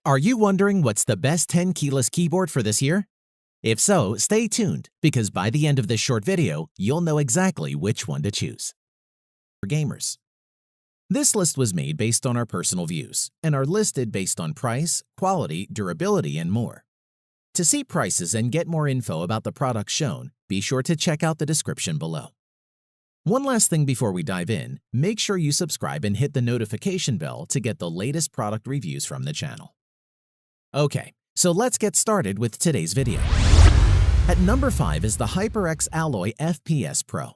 Are you wondering what's the best tenkeyless keyboard for this year? If so, stay tuned, because by the end of this short video, you'll know exactly which one to choose. For gamers. This list was made based on our personal views and are listed based on price, quality, durability, and more. To see prices and get more info about the products shown, be sure to check out the description below. One last thing before we dive in, make sure you subscribe and hit the notification bell to get the latest product reviews from the channel. Okay, so let's get started with today's video. At number 5 is the HyperX Alloy FPS Pro.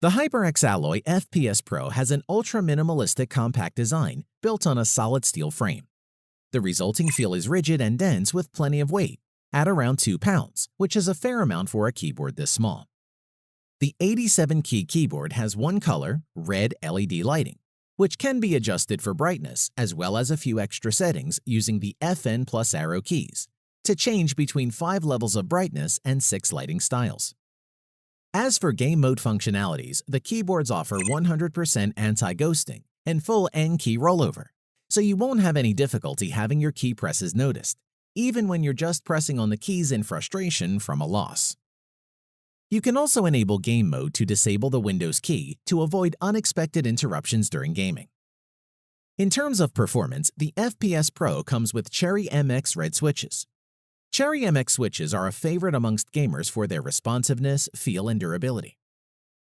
The HyperX Alloy FPS Pro has an ultra-minimalistic compact design built on a solid steel frame. The resulting feel is rigid and dense with plenty of weight, at around 2 pounds, which is a fair amount for a keyboard this small. The 87-key keyboard has one color, red LED lighting, which can be adjusted for brightness as well as a few extra settings using the FN plus arrow keys to change between 5 levels of brightness and 6 lighting styles. As for game mode functionalities, the keyboards offer 100% anti-ghosting and full N-key rollover, so you won't have any difficulty having your key presses noticed, even when you're just pressing on the keys in frustration from a loss. You can also enable game mode to disable the Windows key to avoid unexpected interruptions during gaming. In terms of performance, the FPS Pro comes with Cherry MX Red switches. Cherry MX switches are a favorite amongst gamers for their responsiveness, feel, and durability.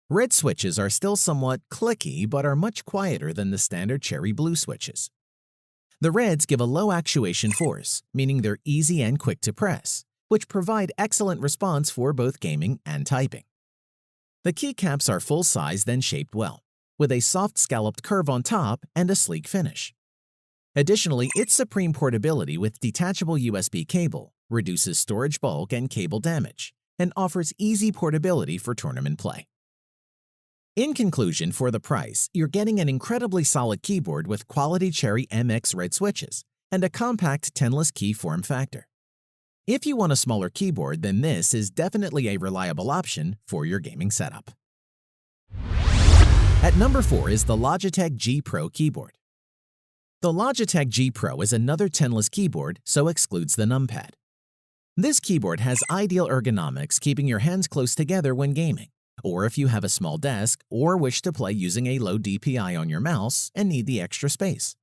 Red switches are still somewhat clicky but are much quieter than the standard Cherry Blue switches. The Reds give a low actuation force, meaning they're easy and quick to press, which provide excellent response for both gaming and typing. The keycaps are full-sized and shaped well, with a soft scalloped curve on top and a sleek finish. Additionally, its supreme portability with detachable USB cable reduces storage bulk and cable damage, and offers easy portability for tournament play. In conclusion, for the price, you're getting an incredibly solid keyboard with quality Cherry MX Red switches and a compact 10-less key form factor. If you want a smaller keyboard, then this is definitely a reliable option for your gaming setup. At number 4 is the Logitech G Pro keyboard. The Logitech G Pro is another 10-less keyboard, so excludes the numpad. This keyboard has ideal ergonomics, keeping your hands close together when gaming, or if you have a small desk or wish to play using a low DPI on your mouse and need the extra space.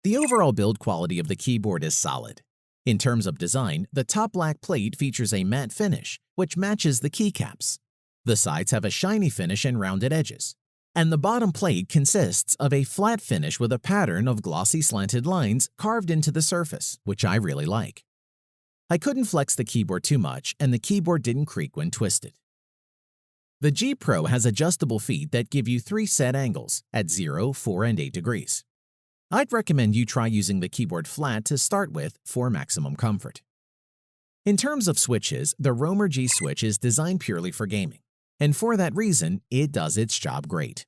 The overall build quality of the keyboard is solid. In terms of design, the top black plate features a matte finish, which matches the keycaps. The sides have a shiny finish and rounded edges, and the bottom plate consists of a flat finish with a pattern of glossy slanted lines carved into the surface, which I really like. I couldn't flex the keyboard too much, and the keyboard didn't creak when twisted. The G Pro has adjustable feet that give you 3 set angles at 0, 4, and 8 degrees. I'd recommend you try using the keyboard flat to start with for maximum comfort. In terms of switches, the Roamer G switch is designed purely for gaming, and for that reason, it does its job great.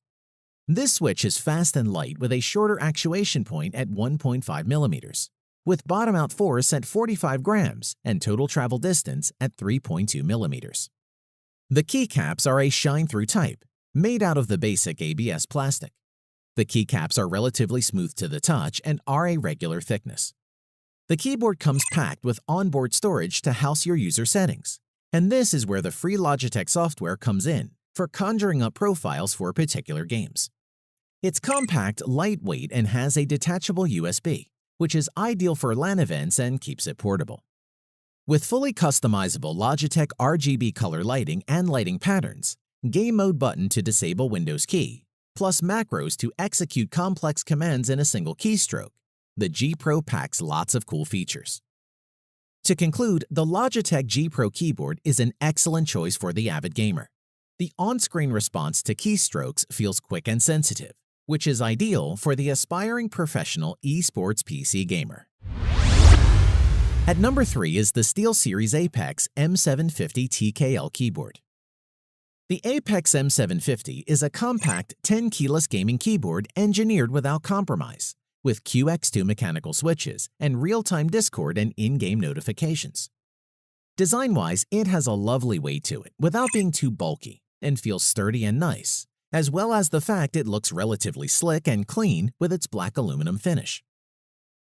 This switch is fast and light with a shorter actuation point at 1.5 millimeters, with bottom-out force at 45 grams and total travel distance at 3.2 millimeters. The keycaps are a shine-through type, made out of the basic ABS plastic. The keycaps are relatively smooth to the touch and are a regular thickness. The keyboard comes packed with onboard storage to house your user settings, and this is where the free Logitech software comes in for conjuring up profiles for particular games. It's compact, lightweight, and has a detachable USB, which is ideal for LAN events and keeps it portable. With fully customizable Logitech RGB color lighting and lighting patterns, game mode button to disable Windows key, plus macros to execute complex commands in a single keystroke, the G Pro packs lots of cool features. To conclude, the Logitech G Pro keyboard is an excellent choice for the avid gamer. The on-screen response to keystrokes feels quick and sensitive, which is ideal for the aspiring professional esports PC gamer. At number 3 is the SteelSeries Apex M750 TKL keyboard. The Apex M750 is a compact 10-keyless gaming keyboard engineered without compromise, with QX2 mechanical switches and real-time Discord and in-game notifications. Design-wise, it has a lovely weight to it without being too bulky and feels sturdy and nice, as well as the fact it looks relatively slick and clean with its black aluminum finish.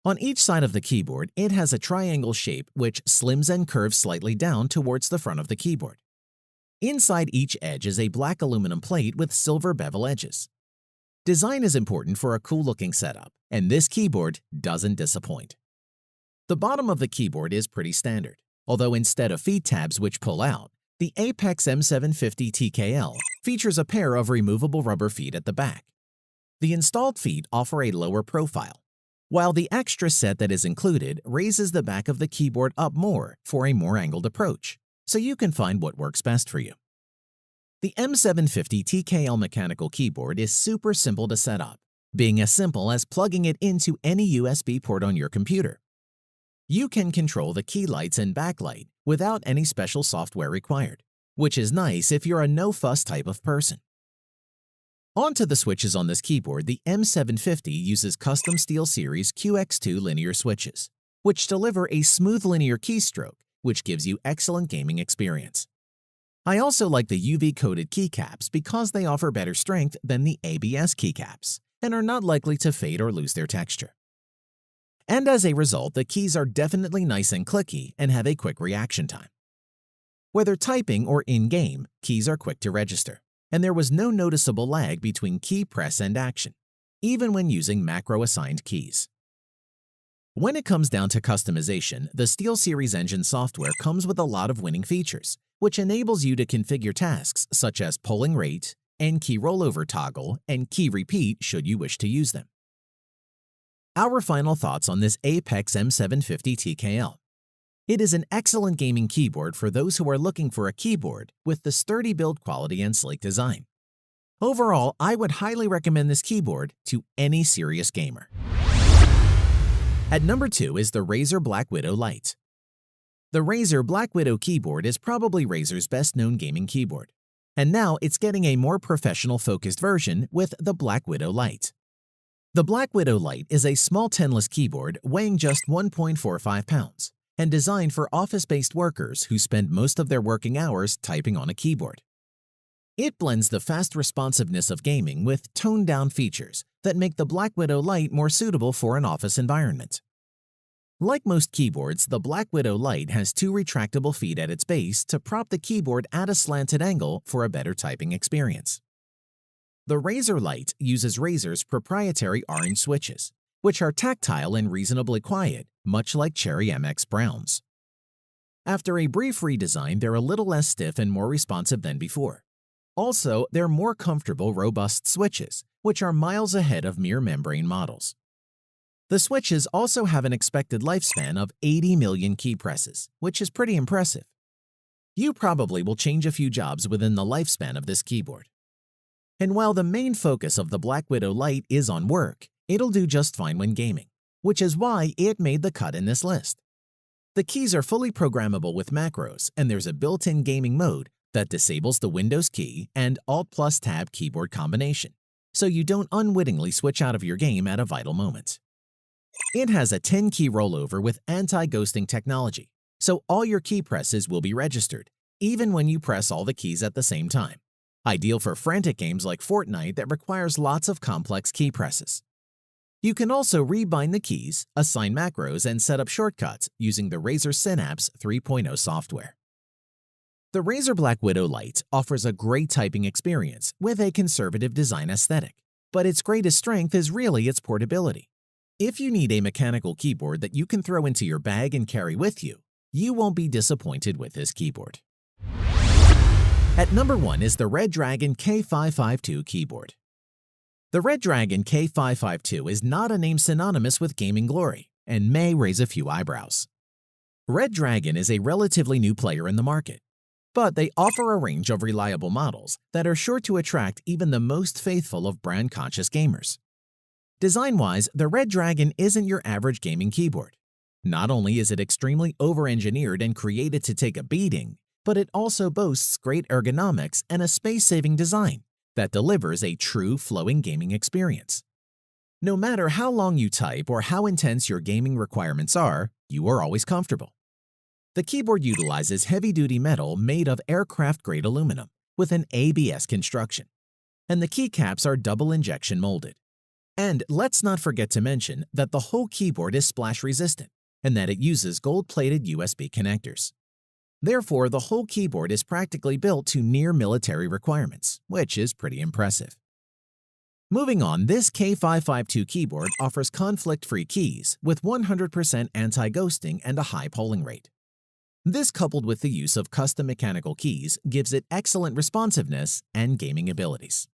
On each side of the keyboard, it has a triangle shape which slims and curves slightly down towards the front of the keyboard. Inside each edge is a black aluminum plate with silver bevel edges. Design is important for a cool-looking setup, and this keyboard doesn't disappoint. The bottom of the keyboard is pretty standard, although instead of feet tabs which pull out, the Apex M750 TKL features a pair of removable rubber feet at the back. The installed feet offer a lower profile, while the extra set that is included raises the back of the keyboard up more for a more angled approach, so you can find what works best for you. The M750 TKL mechanical keyboard is super simple to set up, being as simple as plugging it into any USB port on your computer. You can control the key lights and backlight without any special software required, which is nice if you're a no-fuss type of person. Onto the switches on this keyboard, the M750 uses custom SteelSeries QX2 linear switches, which deliver a smooth linear keystroke, which gives you excellent gaming experience. I also like the UV-coated keycaps because they offer better strength than the ABS keycaps and are not likely to fade or lose their texture. And as a result, the keys are definitely nice and clicky and have a quick reaction time. Whether typing or in-game, keys are quick to register, and there was no noticeable lag between key press and action, even when using macro-assigned keys. When it comes down to customization, the SteelSeries engine software comes with a lot of winning features, which enables you to configure tasks such as polling rate, and key rollover toggle, and key repeat should you wish to use them. Our final thoughts on this Apex M750 TKL. It is an excellent gaming keyboard for those who are looking for a keyboard with the sturdy build quality and sleek design. Overall, I would highly recommend this keyboard to any serious gamer. At number 2 is the Razer Black Widow Lite. The Razer Black Widow keyboard is probably Razer's best-known gaming keyboard, and now it's getting a more professional-focused version with the Black Widow Lite. The Black Widow Lite is a small tenless keyboard weighing just 1.45 pounds and designed for office-based workers who spend most of their working hours typing on a keyboard. It blends the fast responsiveness of gaming with toned-down features that make the Black Widow Lite more suitable for an office environment. Like most keyboards, the Black Widow Lite has 2 retractable feet at its base to prop the keyboard at a slanted angle for a better typing experience. The Razer Lite uses Razer's proprietary orange switches, which are tactile and reasonably quiet, much like Cherry MX Browns. After a brief redesign, they're a little less stiff and more responsive than before. Also, they're more comfortable, robust switches, which are miles ahead of mere membrane models. The switches also have an expected lifespan of 80 million key presses, which is pretty impressive. You probably will change a few jobs within the lifespan of this keyboard. And while the main focus of the Black Widow Lite is on work, it'll do just fine when gaming, which is why it made the cut in this list. The keys are fully programmable with macros, and there's a built-in gaming mode that disables the Windows key and Alt+Tab keyboard combination, so you don't unwittingly switch out of your game at a vital moment. It has a 10-key rollover with anti-ghosting technology, so all your key presses will be registered, even when you press all the keys at the same time. Ideal for frantic games like Fortnite that requires lots of complex key presses. You can also rebind the keys, assign macros, and set up shortcuts using the Razer Synapse 3.0 software. The Razer Black Widow Lite offers a great typing experience with a conservative design aesthetic, but its greatest strength is really its portability. If you need a mechanical keyboard that you can throw into your bag and carry with you, you won't be disappointed with this keyboard. At number 1 is the redragon K552 keyboard. The redragon K552 is not a name synonymous with gaming glory and may raise a few eyebrows. Redragon is a relatively new player in the market, but they offer a range of reliable models that are sure to attract even the most faithful of brand-conscious gamers. Design-wise, the redragon isn't your average gaming keyboard. Not only is it extremely over-engineered and created to take a beating, but it also boasts great ergonomics and a space-saving design that delivers a true flowing gaming experience. No matter how long you type or how intense your gaming requirements are, you are always comfortable. The keyboard utilizes heavy-duty metal made of aircraft-grade aluminum with an ABS construction, and the keycaps are double injection molded. And let's not forget to mention that the whole keyboard is splash resistant and that it uses gold-plated USB connectors. Therefore, the whole keyboard is practically built to near military requirements, which is pretty impressive. Moving on, this K552 keyboard offers conflict-free keys with 100% anti-ghosting and a high polling rate. This, coupled with the use of custom mechanical keys, gives it excellent responsiveness and gaming abilities.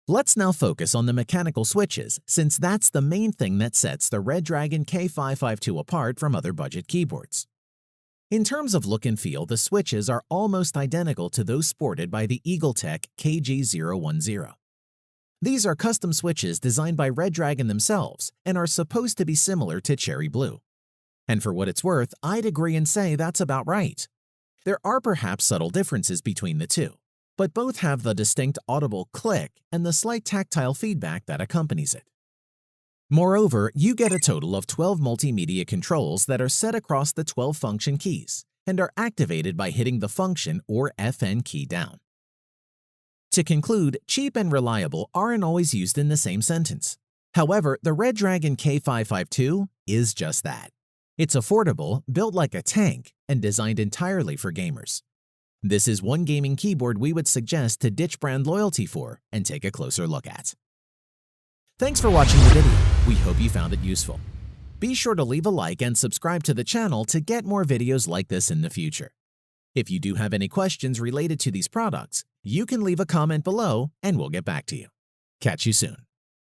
Let's now focus on the mechanical switches, since that's the main thing that sets the redragon K552 apart from other budget keyboards. In terms of look and feel, the switches are almost identical to those sported by the logitech KG010. These are custom switches designed by redragon themselves and are supposed to be similar to cherry blue. And for what it's worth, I'd agree and say that's about right. There are perhaps subtle differences between the two, but both have the distinct audible click and the slight tactile feedback that accompanies it. Moreover, you get a total of 12 multimedia controls that are set across the 12 function keys and are activated by hitting the function or FN key down. To conclude, cheap and reliable aren't always used in the same sentence. However, the redragon K552 is just that. It's affordable, built like a tank, and designed entirely for gamers. This is one gaming keyboard we would suggest to ditch brand loyalty for and take a closer look at. Thanks for watching the video. We hope you found it useful. Be sure to leave a like and subscribe to the channel to get more videos like this in the future. If you do have any questions related to these products, you can leave a comment below and we'll get back to you. Catch you soon.